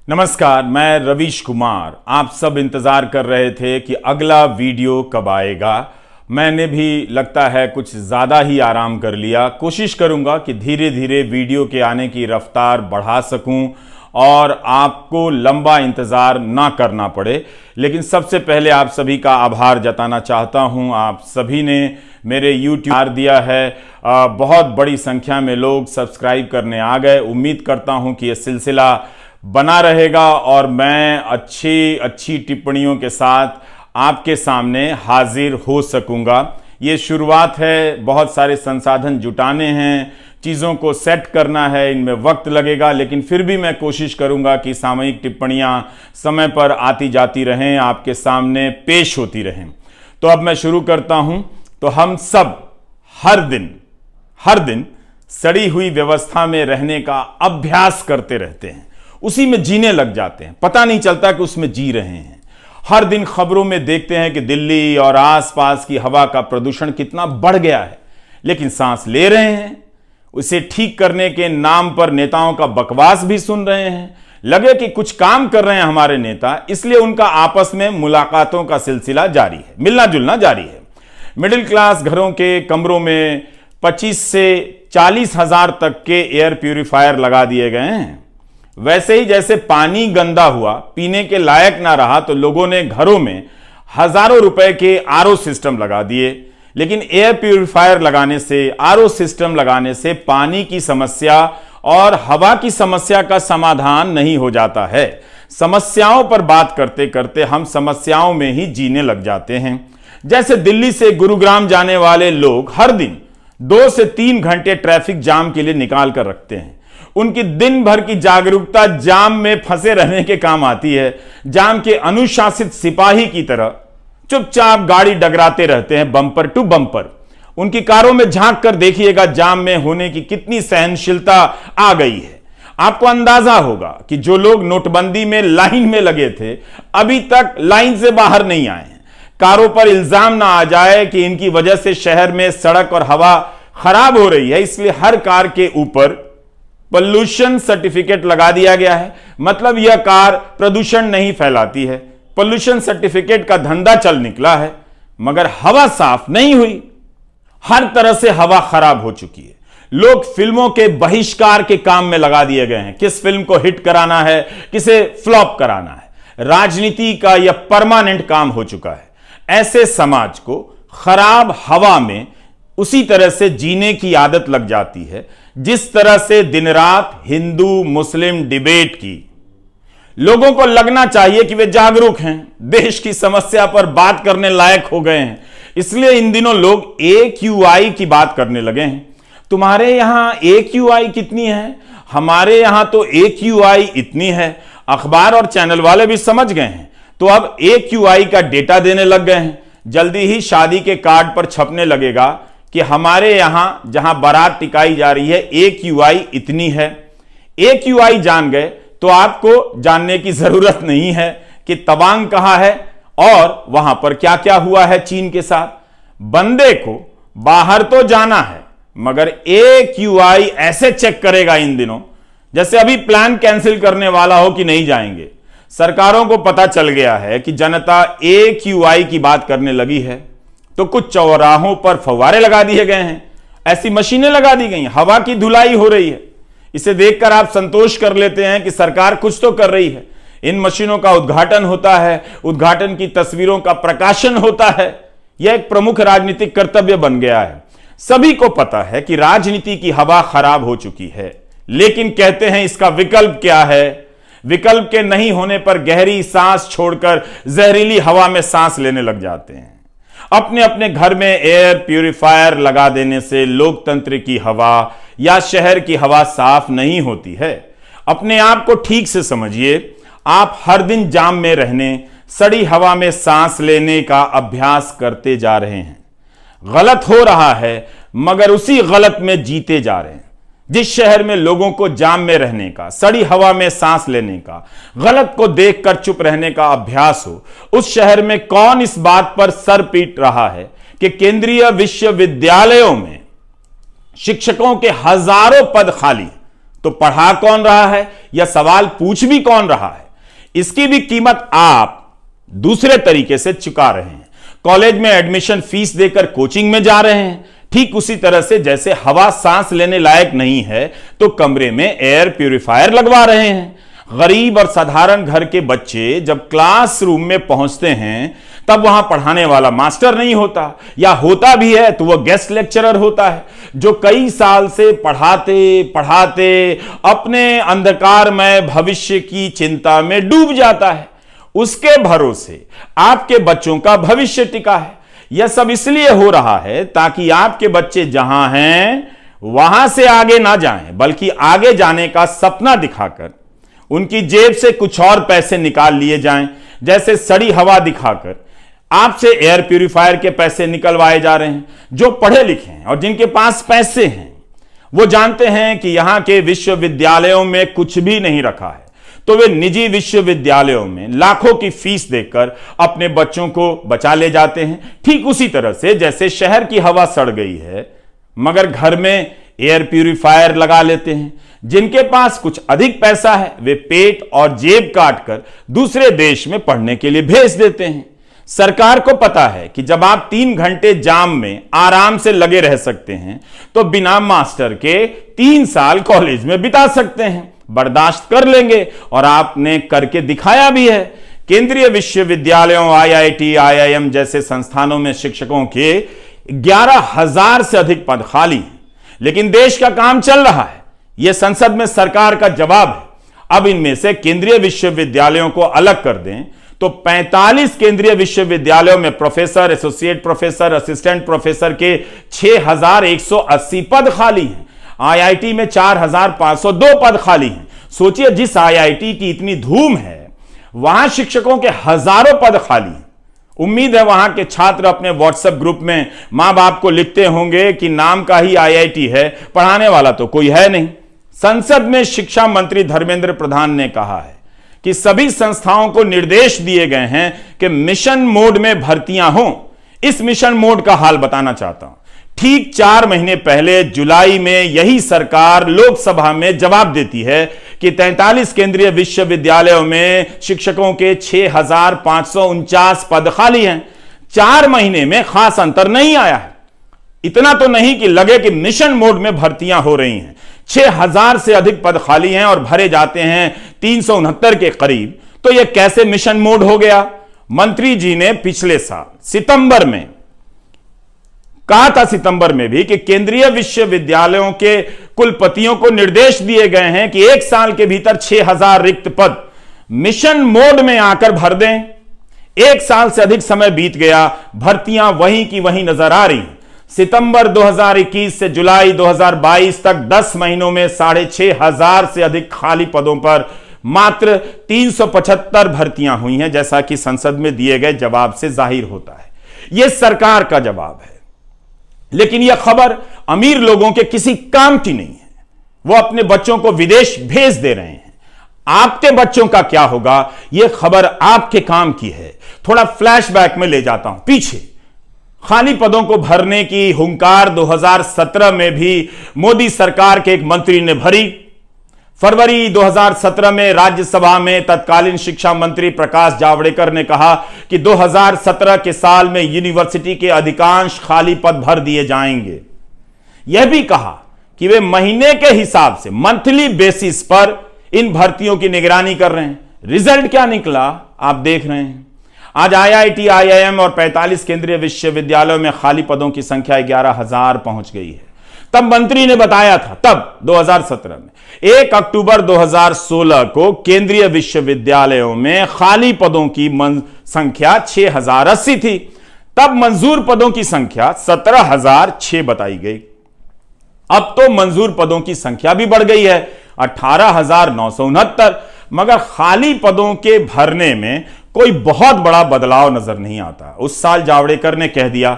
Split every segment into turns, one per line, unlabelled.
नमस्कार, मैं रवीश कुमार। आप सब इंतजार कर रहे थे कि अगला वीडियो कब आएगा। मैंने भी लगता है कुछ ज़्यादा ही आराम कर लिया। कोशिश करूंगा कि धीरे धीरे वीडियो के आने की रफ्तार बढ़ा सकूं और आपको लंबा इंतज़ार ना करना पड़े। लेकिन सबसे पहले आप सभी का आभार जताना चाहता हूं। आप सभी ने मेरे YouTube दिया है। बहुत बड़ी संख्या में लोग सब्सक्राइब करने आ गए। उम्मीद करता हूं कि यह सिलसिला बना रहेगा और मैं अच्छी टिप्पणियों के साथ आपके सामने हाजिर हो सकूंगा। ये शुरुआत है, बहुत सारे संसाधन जुटाने हैं, चीज़ों को सेट करना है, इनमें वक्त लगेगा, लेकिन फिर भी मैं कोशिश करूंगा कि सामयिक टिप्पणियां समय पर आती जाती रहें, आपके सामने पेश होती रहें। तो अब मैं शुरू करता हूं। तो हम सब हर दिन सड़ी हुई व्यवस्था में रहने का अभ्यास करते रहते हैं, उसी में जीने लग जाते हैं, पता नहीं चलता कि उसमें जी रहे हैं। हर दिन खबरों में देखते हैं कि दिल्ली और आसपास की हवा का प्रदूषण कितना बढ़ गया है, लेकिन सांस ले रहे हैं। उसे ठीक करने के नाम पर नेताओं का बकवास भी सुन रहे हैं। लगे कि कुछ काम कर रहे हैं हमारे नेता, इसलिए उनका आपस में मुलाकातों का सिलसिला जारी है, मिलना जुलना जारी है। मिडिल क्लास घरों के कमरों में 25 से 40 हजार तक के एयर प्यूरिफायर लगा दिए गए हैं। वैसे ही जैसे पानी गंदा हुआ, पीने के लायक ना रहा, तो लोगों ने घरों में हजारों रुपए के आरओ सिस्टम लगा दिए। लेकिन एयर प्यूरिफायर लगाने से, आरओ सिस्टम लगाने से पानी की समस्या और हवा की समस्या का समाधान नहीं हो जाता है। समस्याओं पर बात करते करते हम समस्याओं में ही जीने लग जाते हैं। जैसे दिल्ली से गुरुग्राम जाने वाले लोग हर दिन 2 से 3 घंटे ट्रैफिक जाम के लिए निकाल कर रखते हैं। उनकी दिन भर की जागरूकता जाम में फंसे रहने के काम आती है। जाम के अनुशासित सिपाही की तरह चुपचाप गाड़ी डगराते रहते हैं, बम्पर टू बम्पर। उनकी कारों में झांक कर देखिएगा जाम में होने की कितनी सहनशीलता आ गई है। आपको अंदाजा होगा कि जो लोग नोटबंदी में लाइन में लगे थे, अभी तक लाइन से बाहर नहीं आए हैं। कारों पर इल्जाम ना आ जाए कि इनकी वजह से शहर में सड़क और हवा खराब हो रही है, इसलिए हर कार के ऊपर पोल्यूशन सर्टिफिकेट लगा दिया गया है। मतलब यह कार प्रदूषण नहीं फैलाती है। पोल्यूशन सर्टिफिकेट का धंधा चल निकला है, मगर हवा साफ नहीं हुई। हर तरह से हवा खराब हो चुकी है। लोग फिल्मों के बहिष्कार के काम में लगा दिए गए हैं। किस फिल्म को हिट कराना है, किसे फ्लॉप कराना है। राजनीति का यह परमानेंट काम हो चुका है। ऐसे समाज को खराब हवा में उसी तरह से जीने की आदत लग जाती है जिस तरह से दिन रात हिंदू मुस्लिम डिबेट की। लोगों को लगना चाहिए कि वे जागरूक हैं, देश की समस्या पर बात करने लायक हो गए हैं। इसलिए इन दिनों लोग AQI की बात करने लगे हैं। तुम्हारे यहां AQI कितनी है? हमारे यहां तो AQI इतनी है। अखबार और चैनल वाले भी समझ गए हैं, तो अब AQI का डेटा देने लग गए हैं। जल्दी ही शादी के कार्ड पर छपने लगेगा कि हमारे यहां जहां बारात टिकाई जा रही है AQI इतनी है। AQI जान गए तो आपको जानने की जरूरत नहीं है कि तवांग कहां है और वहां पर क्या क्या हुआ है चीन के साथ। बंदे को बाहर तो जाना है, मगर AQI ऐसे चेक करेगा इन दिनों जैसे अभी प्लान कैंसिल करने वाला हो कि नहीं जाएंगे। सरकारों को पता चल गया है कि जनता AQI की बात करने लगी है, तो कुछ चौराहों पर फव्वारे लगा दिए गए हैं, ऐसी मशीनें लगा दी गई, हवा की धुलाई हो रही है। इसे देखकर आप संतोष कर लेते हैं कि सरकार कुछ तो कर रही है। इन मशीनों का उद्घाटन होता है, उद्घाटन की तस्वीरों का प्रकाशन होता है। यह एक प्रमुख राजनीतिक कर्तव्य बन गया है। सभी को पता है कि राजनीति की हवा खराब हो चुकी है, लेकिन कहते हैं इसका विकल्प क्या है। विकल्प के नहीं होने पर गहरी सांस छोड़कर जहरीली हवा में सांस लेने लग जाते हैं। अपने अपने घर में एयर प्यूरिफायर लगा देने से लोकतंत्र की हवा या शहर की हवा साफ नहीं होती है। अपने आप को ठीक से समझिए। आप हर दिन जाम में रहने, सड़ी हवा में सांस लेने का अभ्यास करते जा रहे हैं। गलत हो रहा है, मगर उसी गलत में जीते जा रहे हैं। जिस शहर में लोगों को जाम में रहने का, सड़ी हवा में सांस लेने का, गलत को देखकर चुप रहने का अभ्यास हो, उस शहर में कौन इस बात पर सर पीट रहा है कि केंद्रीय विश्वविद्यालयों में शिक्षकों के हजारों पद खाली, तो पढ़ा कौन रहा है या सवाल पूछ भी कौन रहा है, इसकी भी कीमत आप दूसरे तरीके से चुका रहे हैं। कॉलेज में एडमिशन फीस देकर कोचिंग में जा रहे हैं, ठीक उसी तरह से जैसे हवा सांस लेने लायक नहीं है तो कमरे में एयर प्यूरिफायर लगवा रहे हैं। गरीब और साधारण घर के बच्चे जब क्लासरूम में पहुंचते हैं तब वहां पढ़ाने वाला मास्टर नहीं होता, या होता भी है तो वह गेस्ट लेक्चरर होता है जो कई साल से पढ़ाते पढ़ाते अपने अंधकारमय भविष्य की चिंता में डूब जाता है। उसके भरोसे आपके बच्चों का भविष्य टिका है। यह सब इसलिए हो रहा है ताकि आपके बच्चे जहां हैं वहां से आगे ना जाएं, बल्कि आगे जाने का सपना दिखाकर उनकी जेब से कुछ और पैसे निकाल लिए जाएं। जैसे सड़ी हवा दिखाकर आपसे एयर प्यूरिफायर के पैसे निकलवाए जा रहे हैं। जो पढ़े लिखे हैं और जिनके पास पैसे हैं वो जानते हैं कि यहां के विश्वविद्यालयों में कुछ भी नहीं रखा है, तो वे निजी विश्वविद्यालयों में लाखों की फीस देकर अपने बच्चों को बचा ले जाते हैं। ठीक उसी तरह से जैसे शहर की हवा सड़ गई है मगर घर में एयर प्यूरिफायर लगा लेते हैं। जिनके पास कुछ अधिक पैसा है वे पेट और जेब काटकर दूसरे देश में पढ़ने के लिए भेज देते हैं। सरकार को पता है कि जब आप 3 घंटे जाम में आराम से लगे रह सकते हैं तो बिना मास्टर के 3 साल कॉलेज में बिता सकते हैं, बर्दाश्त कर लेंगे, और आपने करके दिखाया भी है। केंद्रीय विश्वविद्यालयों, आईआईटी, आईआईएम जैसे संस्थानों में शिक्षकों के 11,000 से अधिक पद खाली हैं, लेकिन देश का काम चल रहा है। यह संसद में सरकार का जवाब है। अब इनमें से केंद्रीय विश्वविद्यालयों को अलग कर दें तो 45 केंद्रीय विश्वविद्यालयों में professor, associate professor, assistant professor के 6,180 पद खाली हैं। आईआईटी में 4,502 पद खाली हैं। सोचिए, जिस आईआईटी की इतनी धूम है वहां शिक्षकों के हजारों पद खाली हैं। उम्मीद है वहां के छात्र अपने व्हाट्सएप ग्रुप में मां बाप को लिखते होंगे कि नाम का ही आईआईटी है, पढ़ाने वाला तो कोई है नहीं। संसद में शिक्षा मंत्री धर्मेंद्र प्रधान ने कहा है कि सभी संस्थाओं को निर्देश दिए गए हैं कि मिशन मोड में भर्तियां हों। इस मिशन मोड का हाल बताना चाहता हूं। ठीक 4 महीने पहले जुलाई में यही सरकार लोकसभा में जवाब देती है कि 43 केंद्रीय विश्वविद्यालयों में शिक्षकों के 6,549 पद खाली हैं। 4 महीने में खास अंतर नहीं आया है। इतना तो नहीं कि लगे कि मिशन मोड में भर्तियां हो रही हैं। 6,000 से अधिक पद खाली हैं और भरे जाते हैं 369 के करीब। तो यह कैसे मिशन मोड हो गया? मंत्री जी ने पिछले साल सितंबर में कहा था, सितंबर में भी, कि केंद्रीय विश्वविद्यालयों के कुलपतियों को निर्देश दिए गए हैं कि 1 साल के भीतर 6,000 रिक्त पद मिशन मोड में आकर भर दें। 1 साल से अधिक समय बीत गया, भर्तियां वहीं की वहीं नजर आ रही। सितंबर 2021 से जुलाई 2022 तक 10 महीनों में 6,500 से अधिक खाली पदों पर मात्र 375 भर्तियां हुई हैं, जैसा कि संसद में दिए गए जवाब से जाहिर होता है। यह सरकार का जवाब है, लेकिन यह खबर अमीर लोगों के किसी काम की नहीं है। वो अपने बच्चों को विदेश भेज दे रहे हैं। आपके बच्चों का क्या होगा, यह खबर आपके काम की है। थोड़ा फ्लैशबैक में ले जाता हूं पीछे। खाली पदों को भरने की हुंकार 2017 में भी मोदी सरकार के एक मंत्री ने भरी। फरवरी 2017 में राज्यसभा में तत्कालीन शिक्षा मंत्री प्रकाश जावड़ेकर ने कहा कि 2017 के साल में यूनिवर्सिटी के अधिकांश खाली पद भर दिए जाएंगे। यह भी कहा कि वे महीने के हिसाब से, मंथली बेसिस पर इन भर्तियों की निगरानी कर रहे हैं। रिजल्ट क्या निकला आप देख रहे हैं। आज आईआईटी, आईआईएम और 45 केंद्रीय विश्वविद्यालयों में खाली पदों की संख्या 11,000 पहुंच गई है। तब मंत्री ने बताया था, तब 2017 में 1 अक्टूबर 2016 को केंद्रीय विश्वविद्यालयों में खाली पदों की संख्या 6,080 थी। तब मंजूर पदों की संख्या 17,006 बताई गई। अब तो मंजूर पदों की संख्या भी बढ़ गई है, 18,969। मगर खाली पदों के भरने में कोई बहुत बड़ा बदलाव नजर नहीं आता। उस साल जावड़ेकर ने कह दिया,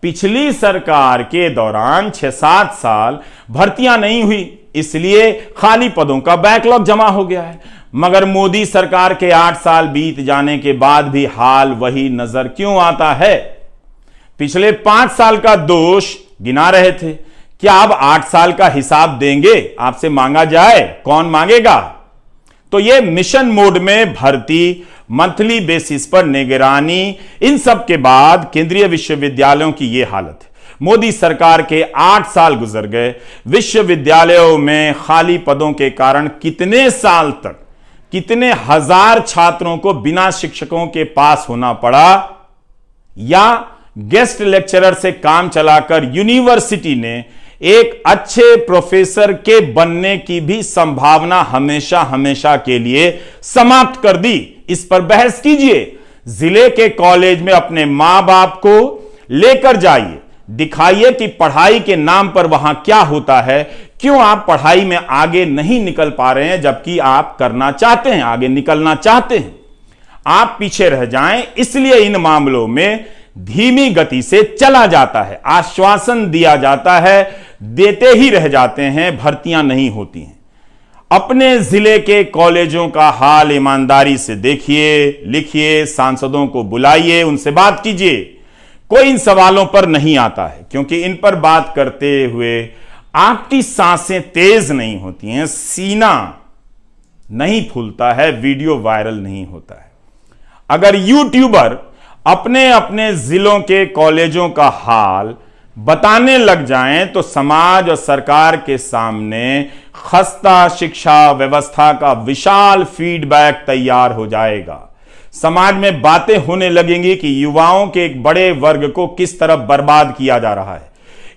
पिछली सरकार के दौरान 6-7 साल भर्तियां नहीं हुई, इसलिए खाली पदों का बैकलॉग जमा हो गया है। मगर मोदी सरकार के 8 साल बीत जाने के बाद भी हाल वही नजर क्यों आता है? पिछले 5 साल का दोष गिना रहे थे क्या अब 8 साल का हिसाब देंगे? आपसे मांगा जाए, कौन मांगेगा? तो ये मिशन मोड में भर्ती, मंथली बेसिस पर निगरानी, इन सब के बाद केंद्रीय विश्वविद्यालयों की ये हालत है। मोदी सरकार के 8 साल गुजर गए, विश्वविद्यालयों में खाली पदों के कारण कितने साल तक, कितने हजार छात्रों को बिना शिक्षकों के पास होना पड़ा, या गेस्ट लेक्चरर से काम चलाकर यूनिवर्सिटी ने एक अच्छे प्रोफेसर के बनने की भी संभावना हमेशा हमेशा के लिए समाप्त कर दी। इस पर बहस कीजिए। जिले के कॉलेज में अपने मां बाप को लेकर जाइए, दिखाइए कि पढ़ाई के नाम पर वहां क्या होता है, क्यों आप पढ़ाई में आगे नहीं निकल पा रहे हैं, जबकि आप करना चाहते हैं, आगे निकलना चाहते हैं। आप पीछे रह जाएं, इसलिए इन मामलों में धीमी गति से चला जाता है, आश्वासन दिया जाता है, देते ही रह जाते हैं, भर्तियां नहीं होती हैं। अपने जिले के कॉलेजों का हाल ईमानदारी से देखिए, लिखिए, सांसदों को बुलाइए, उनसे बात कीजिए। कोई इन सवालों पर नहीं आता है, क्योंकि इन पर बात करते हुए आपकी सांसें तेज नहीं होती हैं, सीना नहीं फूलता है, वीडियो वायरल नहीं होता है। अगर यूट्यूबर अपने अपने जिलों के कॉलेजों का हाल बताने लग जाएं तो समाज और सरकार के सामने खस्ता शिक्षा व्यवस्था का विशाल फीडबैक तैयार हो जाएगा। समाज में बातें होने लगेंगी कि युवाओं के एक बड़े वर्ग को किस तरह बर्बाद किया जा रहा है।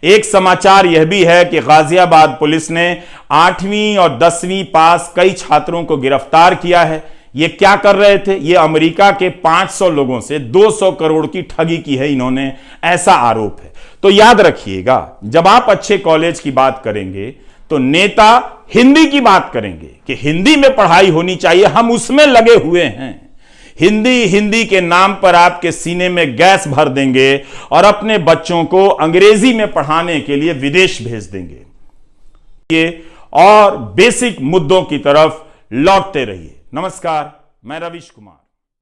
एक समाचार यह भी है कि गाजियाबाद पुलिस ने 8वीं और 10वीं पास कई छात्रों को गिरफ्तार किया है। ये क्या कर रहे थे? ये अमेरिका के 500 लोगों से 200 करोड़ की ठगी की है इन्होंने, ऐसा आरोप है। तो याद रखिएगा, जब आप अच्छे कॉलेज की बात करेंगे तो नेता हिंदी की बात करेंगे कि हिंदी में पढ़ाई होनी चाहिए, हम उसमें लगे हुए हैं। हिंदी के नाम पर आपके सीने में गैस भर देंगे और अपने बच्चों को अंग्रेजी में पढ़ाने के लिए विदेश भेज देंगे। ये और बेसिक मुद्दों की तरफ लौटते रहिए। नमस्कार, मैं रवीश कुमार।